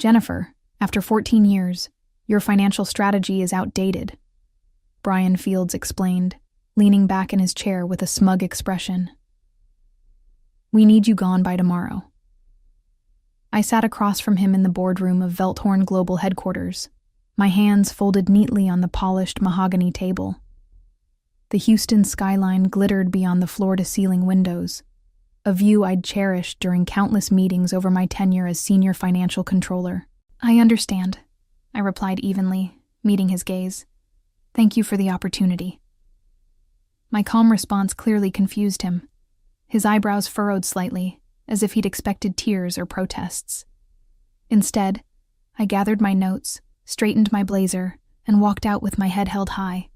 Jennifer, after 14 years, your financial strategy is outdated, Brian Fields explained, leaning back in his chair with a smug expression. We need you gone by tomorrow. I sat across from him in the boardroom of Velthorn Global Headquarters, my hands folded neatly on the polished mahogany table. The Houston skyline glittered beyond the floor-to-ceiling windows, a view I'd cherished during countless meetings over my tenure as senior financial controller. I understand, I replied evenly, meeting his gaze. Thank you for the opportunity. My calm response clearly confused him. His eyebrows furrowed slightly, as if he'd expected tears or protests. Instead, I gathered my notes, straightened my blazer, and walked out with my head held high.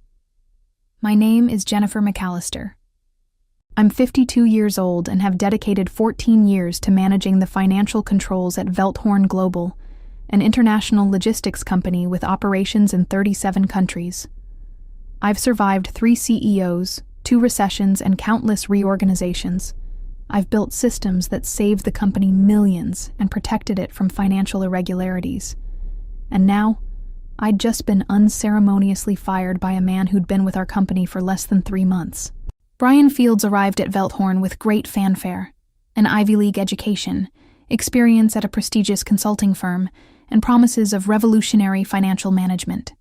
My name is Jennifer McAllister. I'm 52 years old and have dedicated 14 years to managing the financial controls at Velthorn Global, an international logistics company with operations in 37 countries. I've survived 3 CEOs, 2 recessions, and countless reorganizations. I've built systems that saved the company millions and protected it from financial irregularities. And now, I'd just been unceremoniously fired by a man who'd been with our company for less than 3 months. Brian Fields arrived at Velthorn with great fanfare, an Ivy League education, experience at a prestigious consulting firm, and promises of revolutionary financial management.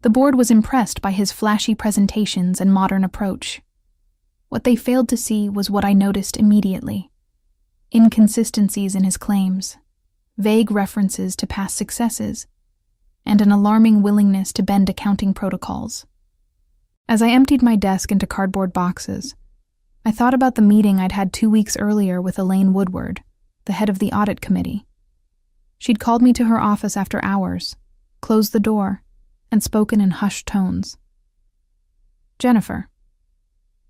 The board was impressed by his flashy presentations and modern approach. What they failed to see was what I noticed immediately: inconsistencies in his claims, vague references to past successes, and an alarming willingness to bend accounting protocols. As I emptied my desk into cardboard boxes, I thought about the meeting I'd had 2 weeks earlier with Elaine Woodward, the head of the audit committee. She'd called me to her office after hours, closed the door, and spoken in hushed tones. Jennifer,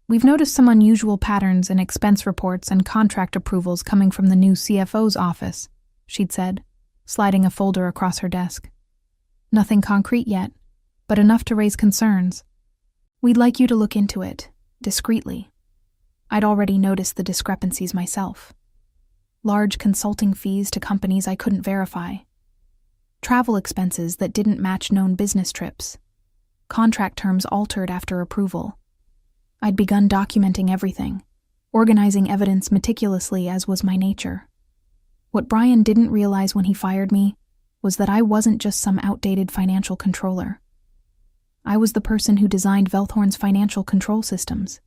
we've noticed some unusual patterns in expense reports and contract approvals coming from the new CFO's office, she'd said, sliding a folder across her desk. Nothing concrete yet, but enough to raise concerns. We'd like you to look into it, discreetly. I'd already noticed the discrepancies myself. Large consulting fees to companies I couldn't verify. Travel expenses that didn't match known business trips. Contract terms altered after approval. I'd begun documenting everything, organizing evidence meticulously as was my nature. What Brian didn't realize when he fired me was that I wasn't just some outdated financial controller. I was the person who designed Velthorn's financial control systems.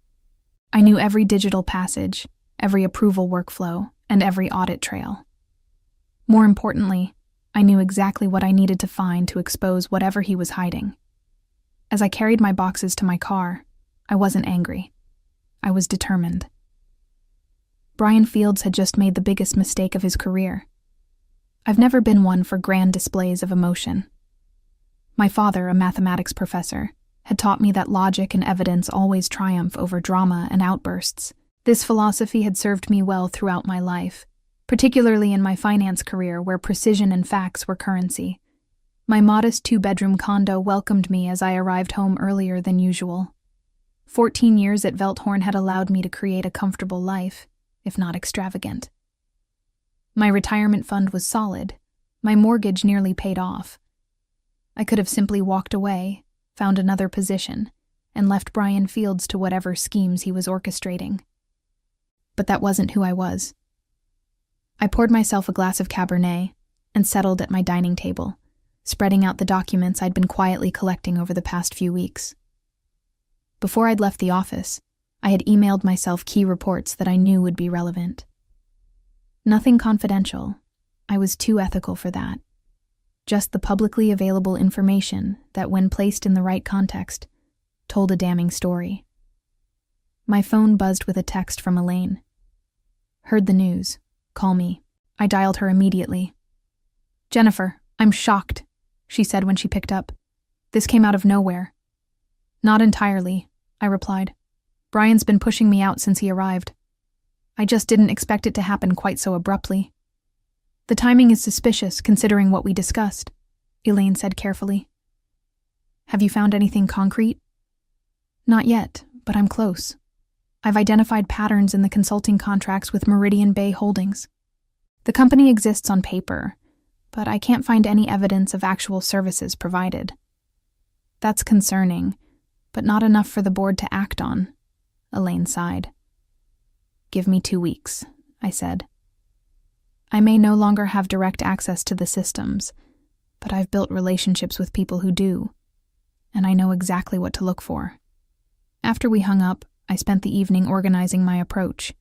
I knew every digital passage, every approval workflow, and every audit trail. More importantly, I knew exactly what I needed to find to expose whatever he was hiding. As I carried my boxes to my car, I wasn't angry. I was determined. Brian Fields had just made the biggest mistake of his career. I've never been one for grand displays of emotion. My father, a mathematics professor, had taught me that logic and evidence always triumph over drama and outbursts. This philosophy had served me well throughout my life, particularly in my finance career where precision and facts were currency. My modest 2-bedroom condo welcomed me as I arrived home earlier than usual. 14 years at Velthorn had allowed me to create a comfortable life, if not extravagant. My retirement fund was solid, my mortgage nearly paid off. I could have simply walked away, found another position, and left Brian Fields to whatever schemes he was orchestrating. But that wasn't who I was. I poured myself a glass of Cabernet and settled at my dining table, spreading out the documents I'd been quietly collecting over the past few weeks. Before I'd left the office, I had emailed myself key reports that I knew would be relevant. Nothing confidential. I was too ethical for that. Just the publicly available information that, when placed in the right context, told a damning story. My phone buzzed with a text from Elaine. Heard the news. Call me. I dialed her immediately. Jennifer, I'm shocked, she said when she picked up. This came out of nowhere. Not entirely, I replied. Brian's been pushing me out since he arrived. I just didn't expect it to happen quite so abruptly. The timing is suspicious, considering what we discussed, Elaine said carefully. Have you found anything concrete? Not yet, but I'm close. I've identified patterns in the consulting contracts with Meridian Bay Holdings. The company exists on paper, but I can't find any evidence of actual services provided. That's concerning, but not enough for the board to act on, Elaine sighed. Give me 2 weeks, I said. I may no longer have direct access to the systems, but I've built relationships with people who do, and I know exactly what to look for. After we hung up, I spent the evening organizing my approach.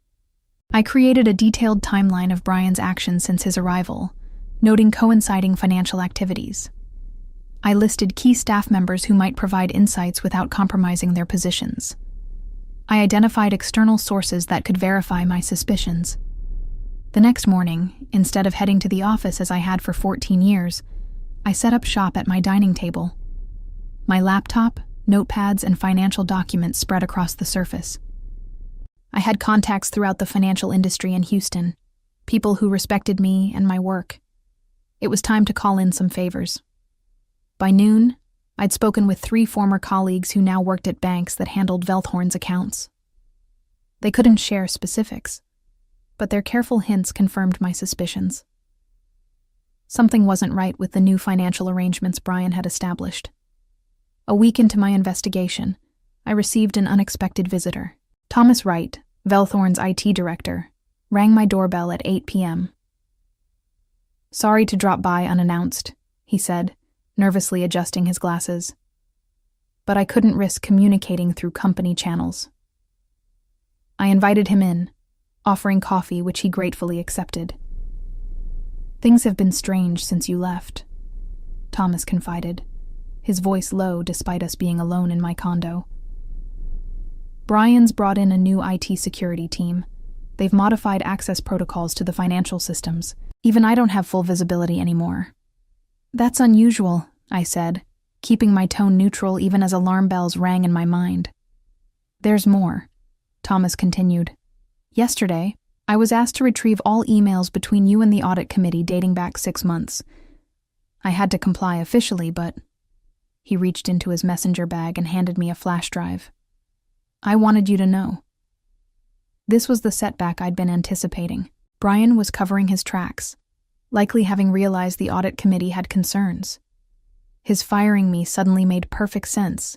I created a detailed timeline of Brian's actions since his arrival, noting coinciding financial activities. I listed key staff members who might provide insights without compromising their positions. I identified external sources that could verify my suspicions. The next morning, instead of heading to the office as I had for 14 years, I set up shop at my dining table. My laptop, notepads, and financial documents spread across the surface. I had contacts throughout the financial industry in Houston, people who respected me and my work. It was time to call in some favors. By noon, I'd spoken with 3 former colleagues who now worked at banks that handled Velthorn's accounts. They couldn't share specifics, but their careful hints confirmed my suspicions. Something wasn't right with the new financial arrangements Brian had established. A week into my investigation, I received an unexpected visitor. Thomas Wright, Velthorn's IT director, rang my doorbell at 8 p.m. Sorry to drop by unannounced, he said, nervously adjusting his glasses. But I couldn't risk communicating through company channels. I invited him in, offering coffee, which he gratefully accepted. Things have been strange since you left, Thomas confided, his voice low despite us being alone in my condo. Brian's brought in a new IT security team. They've modified access protocols to the financial systems. Even I don't have full visibility anymore. That's unusual, I said, keeping my tone neutral even as alarm bells rang in my mind. There's more, Thomas continued. Yesterday, I was asked to retrieve all emails between you and the audit committee dating back 6 months. I had to comply officially, but... He reached into his messenger bag and handed me a flash drive. I wanted you to know. This was the setback I'd been anticipating. Brian was covering his tracks, likely having realized the audit committee had concerns. His firing me suddenly made perfect sense.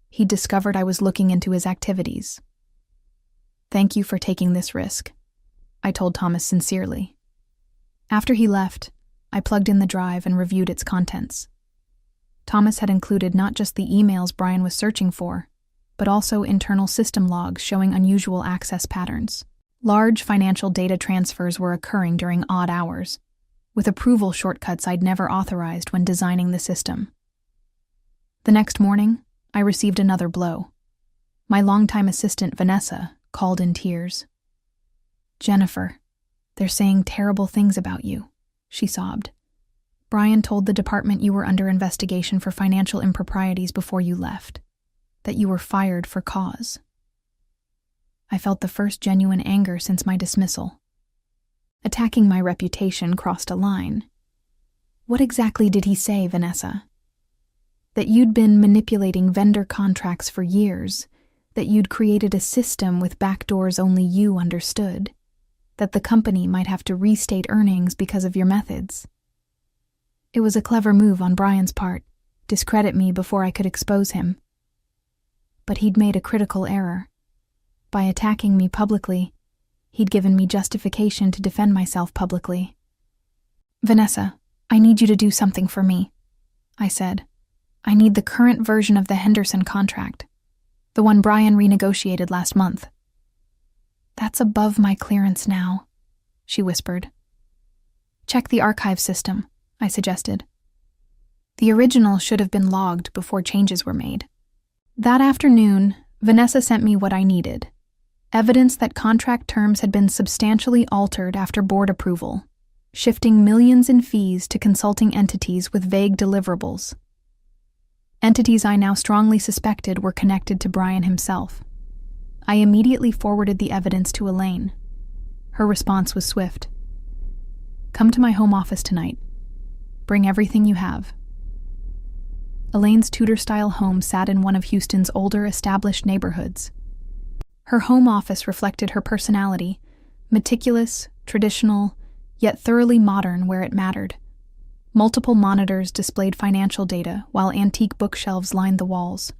He'd discovered I was looking into his activities. Thank you for taking this risk, I told Thomas sincerely. After he left, I plugged in the drive and reviewed its contents. Thomas had included not just the emails Brian was searching for, but also internal system logs showing unusual access patterns. Large financial data transfers were occurring during odd hours, with approval shortcuts I'd never authorized when designing the system. The next morning, I received another blow. My longtime assistant, Vanessa, called in tears. Jennifer, they're saying terrible things about you, she sobbed. Brian told the department you were under investigation for financial improprieties before you left, that you were fired for cause. I felt the first genuine anger since my dismissal. Attacking my reputation crossed a line. What exactly did he say, Vanessa? That you'd been manipulating vendor contracts for years, that you'd created a system with backdoors only you understood, that the company might have to restate earnings because of your methods. It was a clever move on Brian's part, discredit me before I could expose him. But he'd made a critical error. By attacking me publicly, he'd given me justification to defend myself publicly. Vanessa, I need you to do something for me, I said. I need the current version of the Henderson contract, the one Brian renegotiated last month. That's above my clearance now, she whispered. Check the archive system, I suggested. The original should have been logged before changes were made. That afternoon, Vanessa sent me what I needed. Evidence that contract terms had been substantially altered after board approval, shifting millions in fees to consulting entities with vague deliverables. Entities I now strongly suspected were connected to Brian himself. I immediately forwarded the evidence to Elaine. Her response was swift. Come to my home office tonight. Bring everything you have. Elaine's Tudor-style home sat in one of Houston's older, established neighborhoods. Her home office reflected her personality, meticulous, traditional, yet thoroughly modern where it mattered. Multiple monitors displayed financial data, while antique bookshelves lined the walls.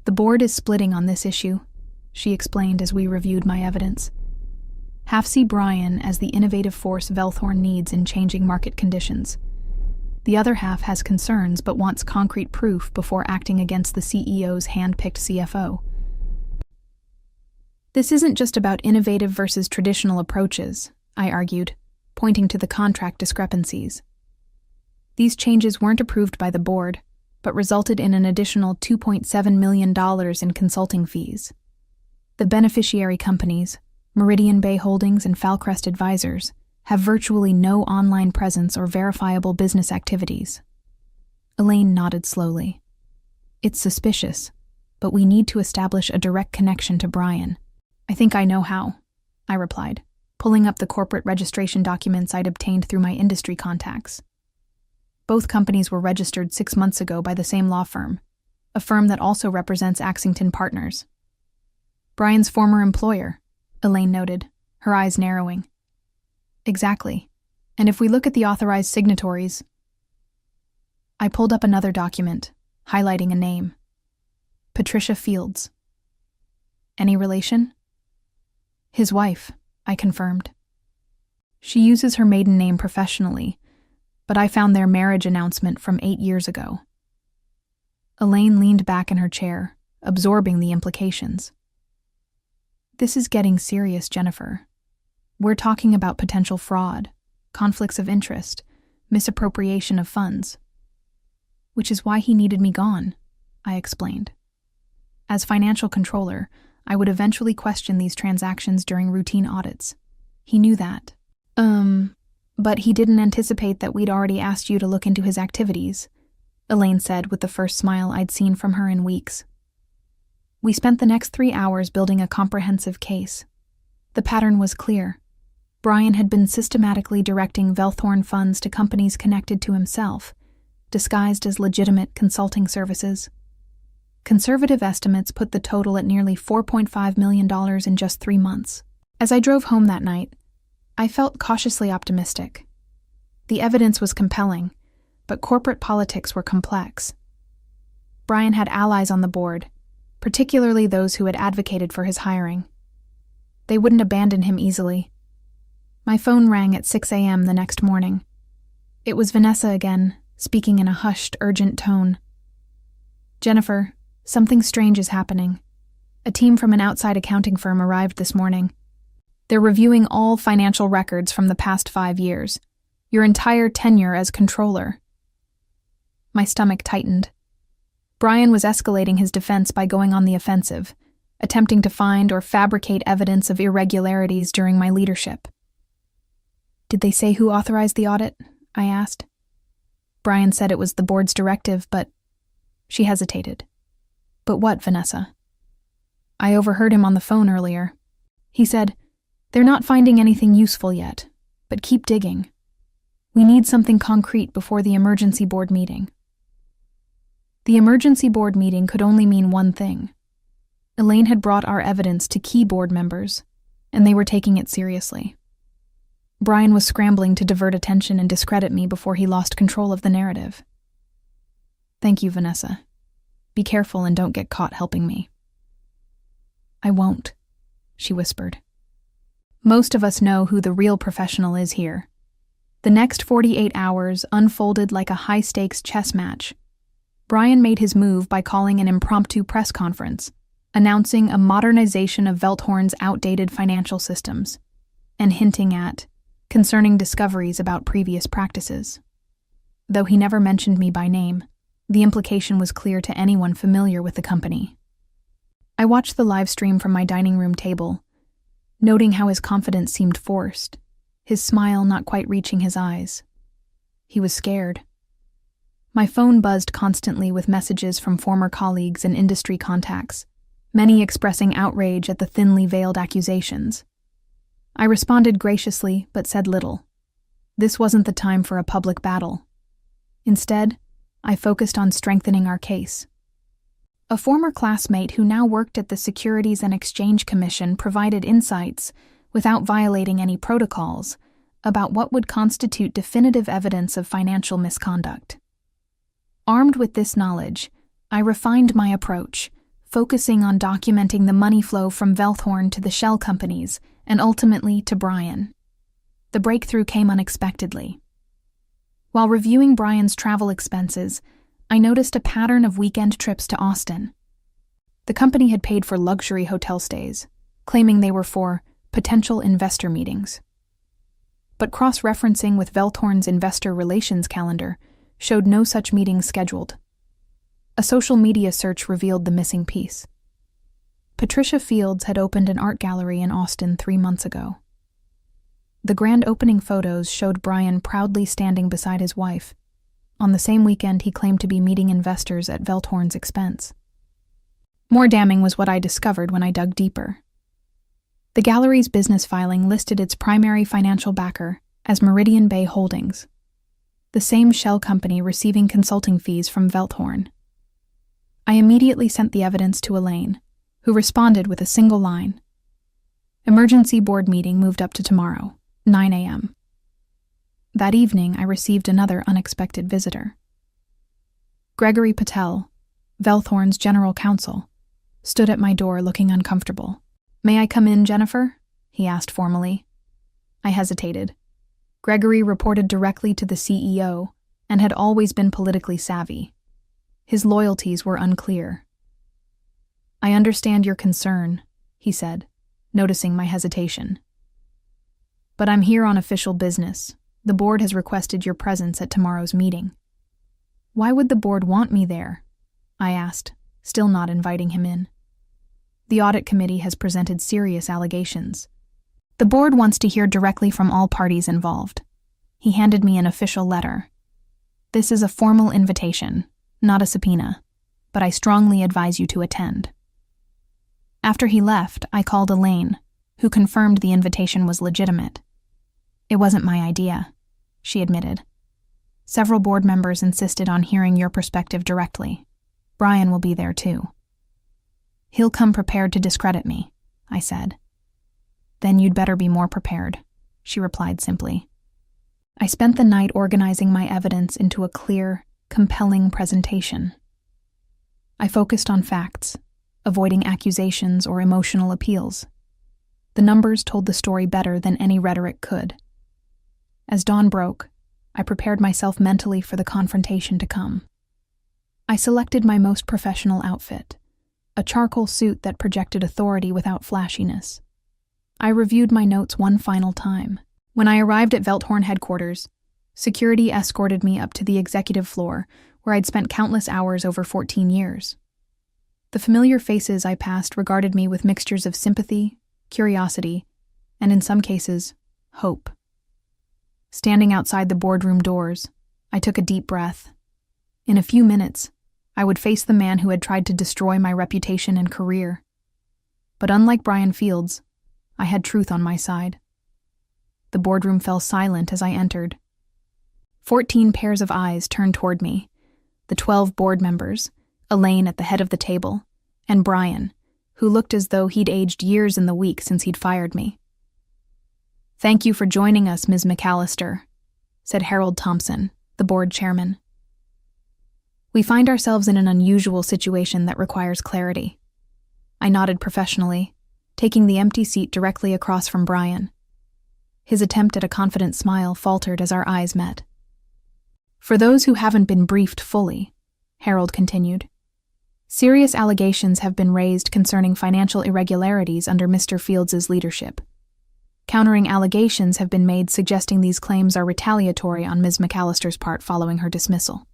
"The board is splitting on this issue," she explained as we reviewed my evidence. "Half see Brian as the innovative force Velthorn needs in changing market conditions. The other half has concerns but wants concrete proof before acting against the CEO's hand-picked CFO. This isn't just about innovative versus traditional approaches," I argued, pointing to the contract discrepancies. "These changes weren't approved by the board, but resulted in an additional $2.7 million in consulting fees. The beneficiary companies, Meridian Bay Holdings and Falcrest Advisors, have virtually no online presence or verifiable business activities." Elaine nodded slowly. "It's suspicious, but we need to establish a direct connection to Brian." "I think I know how," I replied, pulling up the corporate registration documents I'd obtained through my industry contacts. Both companies were registered 6 months ago by the same law firm, a firm that also represents Axington Partners. "Brian's former employer," Elaine noted, her eyes narrowing. "Exactly. And if we look at the authorized signatories..." I pulled up another document, highlighting a name. Patricia Fields. "Any relation?" "His wife," I confirmed. "She uses her maiden name professionally, but I found their marriage announcement from 8 years ago." Elaine leaned back in her chair, absorbing the implications. "This is getting serious, Jennifer. We're talking about potential fraud, conflicts of interest, misappropriation of funds." "Which is why he needed me gone," I explained. "As financial controller, I would eventually question these transactions during routine audits. He knew that." But he didn't anticipate that we'd already asked you to look into his activities," Elaine said with the first smile I'd seen from her in weeks. We spent the next 3 hours building a comprehensive case. The pattern was clear. Brian had been systematically directing Velthorn funds to companies connected to himself, disguised as legitimate consulting services. Conservative estimates put the total at nearly $4.5 million in just 3 months. As I drove home that night, I felt cautiously optimistic. The evidence was compelling, but corporate politics were complex. Brian had allies on the board, particularly those who had advocated for his hiring. They wouldn't abandon him easily. My phone rang at 6 a.m. the next morning. It was Vanessa again, speaking in a hushed, urgent tone. "Jennifer, something strange is happening. A team from an outside accounting firm arrived this morning. They're reviewing all financial records from the past 5 years, your entire tenure as controller." My stomach tightened. Brian was escalating his defense by going on the offensive, attempting to find or fabricate evidence of irregularities during my leadership. "Did they say who authorized the audit?" I asked. Brian said it was the board's directive, but... She hesitated. "But what, Vanessa?" "I overheard him on the phone earlier. He said, 'They're not finding anything useful yet, but keep digging. We need something concrete before the emergency board meeting.'" The emergency board meeting could only mean one thing. Elaine had brought our evidence to key board members, and they were taking it seriously. Brian was scrambling to divert attention and discredit me before he lost control of the narrative. "Thank you, Vanessa. Be careful and don't get caught helping me." "I won't," she whispered. Most of us know who the real professional is here. The next 48 hours unfolded like a high-stakes chess match. Brian made his move by calling an impromptu press conference, announcing a modernization of Velthorn's outdated financial systems, and hinting at concerning discoveries about previous practices. Though he never mentioned me by name, the implication was clear to anyone familiar with the company. I watched the live stream from my dining room table, noting how his confidence seemed forced, his smile not quite reaching his eyes. He was scared. My phone buzzed constantly with messages from former colleagues and industry contacts, many expressing outrage at the thinly veiled accusations. I responded graciously, but said little. This wasn't the time for a public battle. Instead, I focused on strengthening our case. A former classmate who now worked at the Securities and Exchange Commission provided insights, without violating any protocols, about what would constitute definitive evidence of financial misconduct. Armed with this knowledge, I refined my approach, focusing on documenting the money flow from Velthorn to the shell companies and ultimately to Brian. The breakthrough came unexpectedly. While reviewing Brian's travel expenses, I noticed a pattern of weekend trips to Austin. The company had paid for luxury hotel stays, claiming they were for potential investor meetings. But cross-referencing with Velthorn's investor relations calendar showed no such meetings scheduled. A social media search revealed the missing piece. Patricia Fields had opened an art gallery in Austin 3 months ago. The grand opening photos showed Brian proudly standing beside his wife. On the same weekend, he claimed to be meeting investors at Velthorn's expense. More damning was what I discovered when I dug deeper. The gallery's business filing listed its primary financial backer as Meridian Bay Holdings, the same shell company receiving consulting fees from Velthorn. I immediately sent the evidence to Elaine, who responded with a single line. Emergency board meeting moved up to tomorrow, 9 a.m. That evening, I received another unexpected visitor. Gregory Patel, Velthorn's general counsel, stood at my door looking uncomfortable. "May I come in, Jennifer?" he asked formally. I hesitated. Gregory reported directly to the CEO and had always been politically savvy. His loyalties were unclear. "I understand your concern," he said, noticing my hesitation. "But I'm here on official business. The board has requested your presence at tomorrow's meeting." "Why would the board want me there?" I asked, still not inviting him in. "The audit committee has presented serious allegations. The board wants to hear directly from all parties involved." He handed me an official letter. "This is a formal invitation, not a subpoena, but I strongly advise you to attend." After he left, I called Elaine, who confirmed the invitation was legitimate. "It wasn't my idea," she admitted. "Several board members insisted on hearing your perspective directly. Brian will be there too." "He'll come prepared to discredit me," I said. "Then you'd better be more prepared," she replied simply. I spent the night organizing my evidence into a clear, compelling presentation. I focused on facts, avoiding accusations or emotional appeals. The numbers told the story better than any rhetoric could. As dawn broke, I prepared myself mentally for the confrontation to come. I selected my most professional outfit, a charcoal suit that projected authority without flashiness. I reviewed my notes one final time. When I arrived at Velthorn headquarters, security escorted me up to the executive floor, where I'd spent countless hours over 14 years. The familiar faces I passed regarded me with mixtures of sympathy, curiosity, and in some cases, hope. Standing outside the boardroom doors, I took a deep breath. In a few minutes, I would face the man who had tried to destroy my reputation and career. But unlike Brian Fields, I had truth on my side. The boardroom fell silent as I entered. 14 pairs of eyes turned toward me, the 12 board members, Elaine at the head of the table, and Brian, who looked as though he'd aged years in the week since he'd fired me. "Thank you for joining us, Ms. McAllister," said Harold Thompson, the board chairman. "We find ourselves in an unusual situation that requires clarity." I nodded professionally, taking the empty seat directly across from Brian. His attempt at a confident smile faltered as our eyes met. "For those who haven't been briefed fully," Harold continued, "serious allegations have been raised concerning financial irregularities under Mr. Fields' leadership. Countering allegations have been made suggesting these claims are retaliatory on Ms. McAllister's part following her dismissal."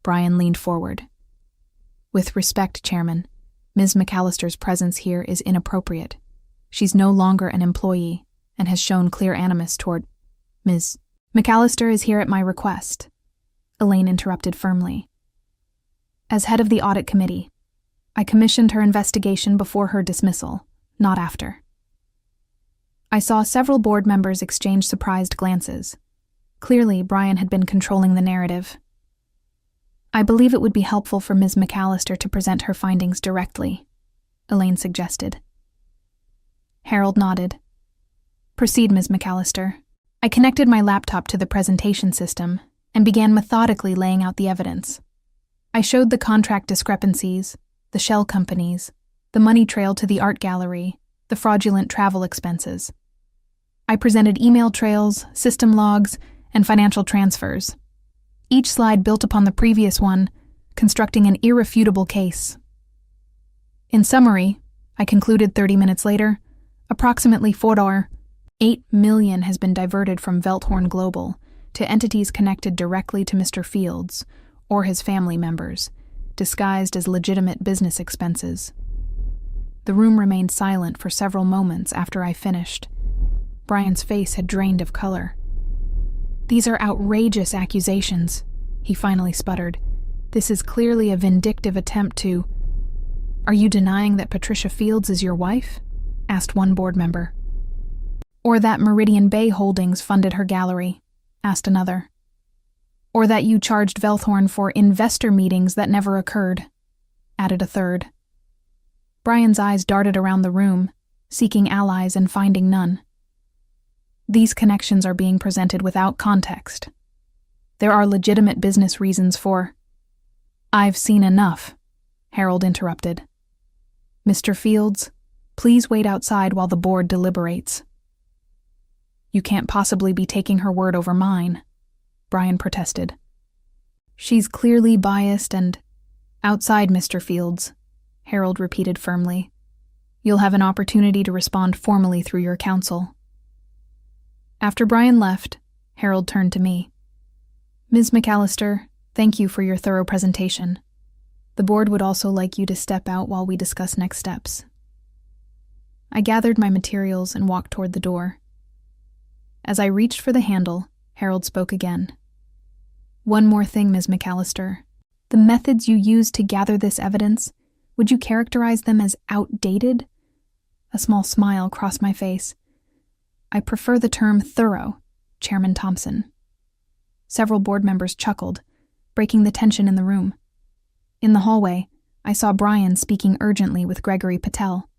Brian leaned forward. "With respect, Chairman, Ms. McAllister's presence here is inappropriate. She's no longer an employee and has shown clear animus toward Ms. McAllister is here at my request," Elaine interrupted firmly. "As head of the audit committee, I commissioned her investigation before her dismissal, not after." I saw several board members exchange surprised glances. Clearly, Brian had been controlling the narrative. "I believe it would be helpful for Ms. McAllister to present her findings directly," Elaine suggested. Harold nodded. "Proceed, Ms. McAllister. I connected my laptop to the presentation system and began methodically laying out the evidence. I showed the contract discrepancies, the shell companies, the money trail to the art gallery, the fraudulent travel expenses. I presented email trails, system logs, and financial transfers. Each slide built upon the previous one, constructing an irrefutable case. In summary, I concluded 30 minutes later, approximately $8 million has been diverted from Velthorn Global to entities connected directly to Mr. Fields or his family members, disguised as legitimate business expenses. The room remained silent for several moments after I finished. Brian's face had drained of color. "These are outrageous accusations," he finally sputtered. "This is clearly a vindictive attempt to—" "Are you denying that Patricia Fields is your wife?" asked one board member. "Or that Meridian Bay Holdings funded her gallery?" asked another. "Or that you charged Velthorn for investor meetings that never occurred?" added a third. Brian's eyes darted around the room, seeking allies and finding none. "These connections are being presented without context. There are legitimate business reasons for—" "I've seen enough," Harold interrupted. "Mr. Fields, please wait outside while the board deliberates." "You can't possibly be taking her word over mine," Brian protested. "She's clearly biased and—" "Outside, Mr. Fields," Harold repeated firmly. "You'll have an opportunity to respond formally through your counsel." After Brian left, Harold turned to me. "Ms. McAllister, thank you for your thorough presentation. The board would also like you to step out while we discuss next steps." I gathered my materials and walked toward the door. As I reached for the handle, Harold spoke again. "One more thing, Ms. McAllister. The methods you used to gather this evidence, would you characterize them as outdated?" A small smile crossed my face. "I prefer the term thorough, Chairman Thompson." Several board members chuckled, breaking the tension in the room. In the hallway, I saw Brian speaking urgently with Gregory Patel.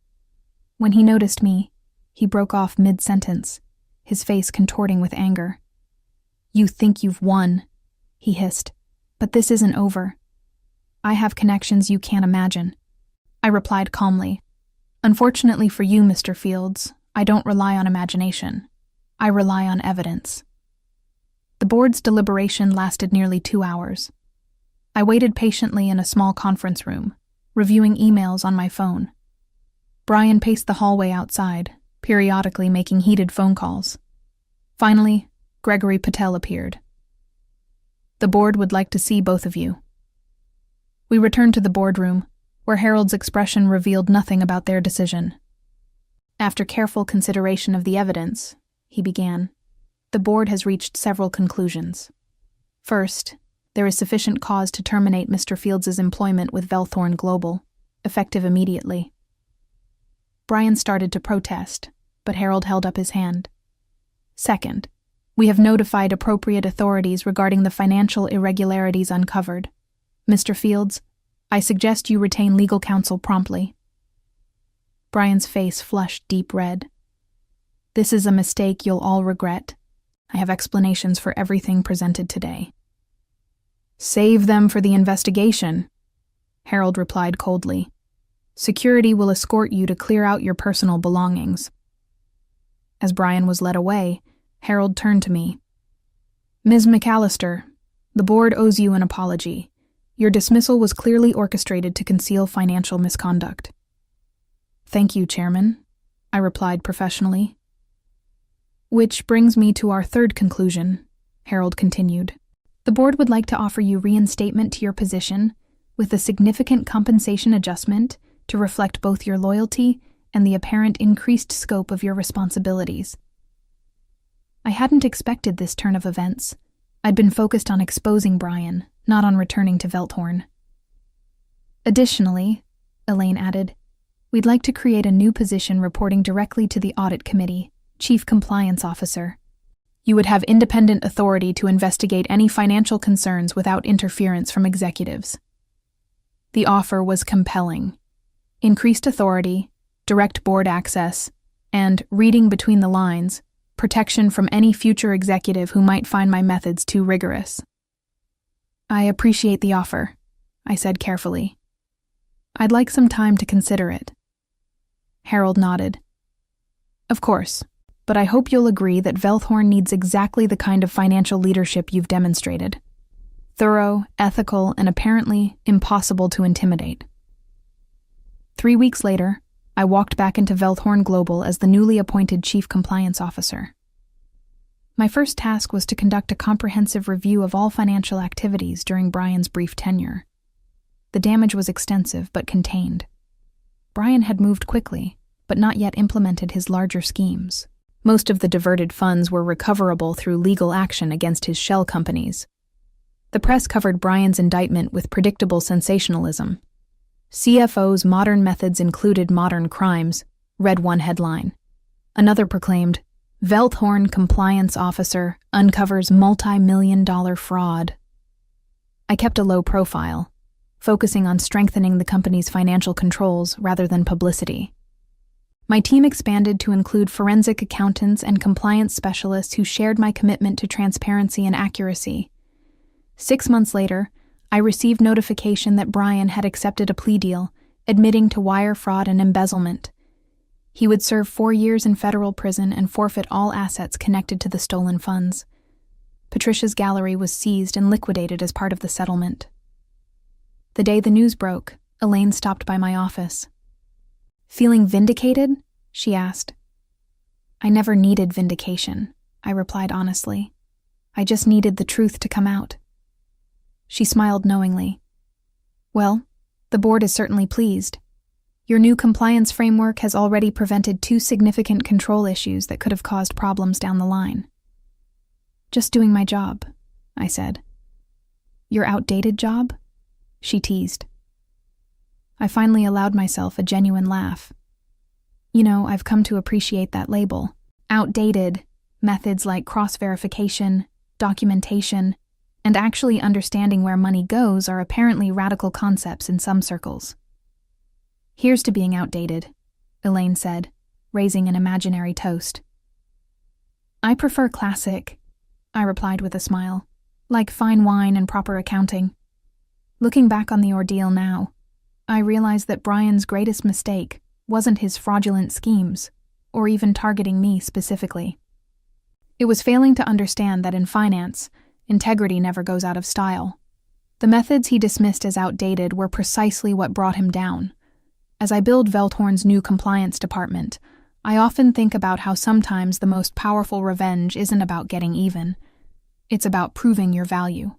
When he noticed me, he broke off mid-sentence, his face contorting with anger. "You think you've won," he hissed, "but this isn't over. I have connections you can't imagine." I replied calmly. "Unfortunately for you, Mr. Fields, I don't rely on imagination. I rely on evidence." The board's deliberation lasted nearly 2 hours. I waited patiently in a small conference room, reviewing emails on my phone. Brian paced the hallway outside, periodically making heated phone calls. Finally, Gregory Patel appeared. "The board would like to see both of you." We returned to the boardroom, where Harold's expression revealed nothing about their decision. "After careful consideration of the evidence," he began, "the board has reached several conclusions. First, there is sufficient cause to terminate Mr. Fields' employment with Velthorn Global, effective immediately." Brian started to protest, but Harold held up his hand. "Second, we have notified appropriate authorities regarding the financial irregularities uncovered. Mr. Fields, I suggest you retain legal counsel promptly." Brian's face flushed deep red. "This is a mistake you'll all regret. I have explanations for everything presented today." "Save them for the investigation," Harold replied coldly. "Security will escort you to clear out your personal belongings." As Brian was led away, Harold turned to me. "Ms. McAllister, the board owes you an apology. Your dismissal was clearly orchestrated to conceal financial misconduct." "Thank you, Chairman," I replied professionally. "Which brings me to our third conclusion," Harold continued. "The board would like to offer you reinstatement to your position with a significant compensation adjustment to reflect both your loyalty and the apparent increased scope of your responsibilities." I hadn't expected this turn of events. I'd been focused on exposing Brian, not on returning to Velthorn. "Additionally," Elaine added, "we'd like to create a new position reporting directly to the Audit Committee, Chief Compliance Officer. You would have independent authority to investigate any financial concerns without interference from executives." The offer was compelling. Increased authority, direct board access, and, reading between the lines, protection from any future executive who might find my methods too rigorous. I appreciate the offer, I said carefully. I'd like some time to consider it. Harold nodded. Of course, but I hope you'll agree that Velthorn needs exactly the kind of financial leadership you've demonstrated. Thorough, ethical, and apparently impossible to intimidate. 3 weeks later, I walked back into Velthorn Global as the newly appointed Chief Compliance Officer. My first task was to conduct a comprehensive review of all financial activities during Brian's brief tenure. The damage was extensive but contained. Brian had moved quickly, but not yet implemented his larger schemes. Most of the diverted funds were recoverable through legal action against his shell companies. The press covered Brian's indictment with predictable sensationalism. CFO's modern methods included modern crimes, read one headline. Another proclaimed, Velthorn Compliance Officer uncovers multi-million-dollar fraud. I kept a low profile, focusing on strengthening the company's financial controls rather than publicity. My team expanded to include forensic accountants and compliance specialists who shared my commitment to transparency and accuracy. 6 months later, I received notification that Brian had accepted a plea deal, admitting to wire fraud and embezzlement. He would serve 4 years in federal prison and forfeit all assets connected to the stolen funds. Patricia's gallery was seized and liquidated as part of the settlement. The day the news broke, Elaine stopped by my office. Feeling vindicated? She asked. I never needed vindication, I replied honestly. I just needed the truth to come out. She smiled knowingly. Well, the board is certainly pleased. Your new compliance framework has already prevented 2 significant control issues that could have caused problems down the line. Just doing my job, I said. Your outdated job? She teased. I finally allowed myself a genuine laugh. You know, I've come to appreciate that label. Outdated, methods like cross-verification, documentation, and actually understanding where money goes are apparently radical concepts in some circles. Here's to being outdated, Elaine said, raising an imaginary toast. I prefer classic, I replied with a smile, like fine wine and proper accounting. Looking back on the ordeal now, I realized that Brian's greatest mistake wasn't his fraudulent schemes, or even targeting me specifically. It was failing to understand that in finance, integrity never goes out of style. The methods he dismissed as outdated were precisely what brought him down. As I build Velthorn's new compliance department, I often think about how sometimes the most powerful revenge isn't about getting even. It's about proving your value.